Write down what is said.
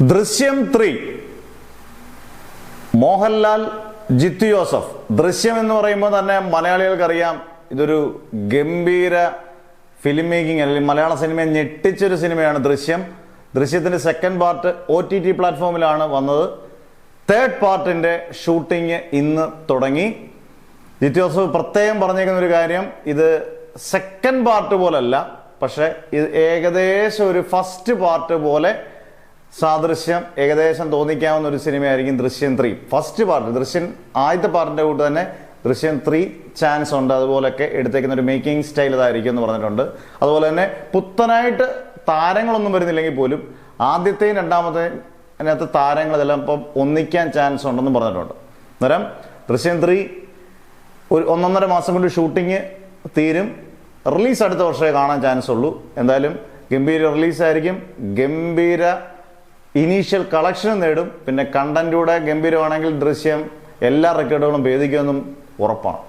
ദൃശ്യം 3 മോഹൻലാൽ ജിത്തു ജോസഫ്. ദൃശ്യം എന്ന് പറയുമ്പോൾ തന്നെ മലയാളികൾക്കറിയാം ഇതൊരു ഗംഭീര ഫിലിം മേക്കിംഗ് അല്ലെങ്കിൽ മലയാള സിനിമയെ ഞെട്ടിച്ചൊരു സിനിമയാണ് ദൃശ്യം. ദൃശ്യത്തിന്റെ സെക്കൻഡ് പാർട്ട് OTT പ്ലാറ്റ്ഫോമിലാണ് വന്നത്. തേർഡ് പാർട്ടിന്റെ ഷൂട്ടിംഗ് ഇന്ന് തുടങ്ങി. ജിത്തു ജോസഫ് പ്രത്യേകം പറഞ്ഞേക്കുന്ന ഒരു കാര്യം, ഇത് സെക്കൻഡ് പാർട്ട് പോലല്ല, പക്ഷെ ഇത് ഏകദേശം ഒരു ഫസ്റ്റ് പാർട്ട് പോലെ സാദൃശ്യം ഏകദേശം തോന്നിക്കാവുന്ന ഒരു സിനിമയായിരിക്കും ദൃശ്യം 3. ഫസ്റ്റ് പാർട്ട് ദൃശ്യം ആദ്യത്തെ പാർട്ടിന്റെ കൂട്ട് തന്നെ ദൃശ്യം 3 ചാൻസ് ഉണ്ട്. അതുപോലൊക്കെ എടുത്തേക്കുന്ന ഒരു മേക്കിംഗ് സ്റ്റൈൽ ഇതായിരിക്കും എന്ന് പറഞ്ഞിട്ടുണ്ട്. അതുപോലെ തന്നെ പുത്തനായിട്ട് താരങ്ങളൊന്നും വരുന്നില്ലെങ്കിൽ പോലും ആദ്യത്തെയും രണ്ടാമത്തെയും അതിനകത്ത് താരങ്ങൾ ഇതെല്ലാം ഇപ്പം ഒന്നിക്കാൻ ചാൻസ് ഉണ്ടെന്ന് പറഞ്ഞിട്ടുണ്ട്. അന്നേരം ദൃശ്യം 3 ഒരു 1.5 മാസം കൊണ്ട് ഷൂട്ടിങ് തീരും. റിലീസ് അടുത്ത വർഷമേ കാണാൻ ചാൻസ് ഉള്ളൂ. എന്തായാലും ഗംഭീര റിലീസായിരിക്കും, ഗംഭീര ഇനീഷ്യൽ കളക്ഷനും നേടും. പിന്നെ കണ്ടന്റൂടെ ഗംഭീരമാണെങ്കിൽ ദൃശ്യം എല്ലാ റെക്കോർഡുകളും ഭേദിക്കുമെന്നും ഉറപ്പാണ്.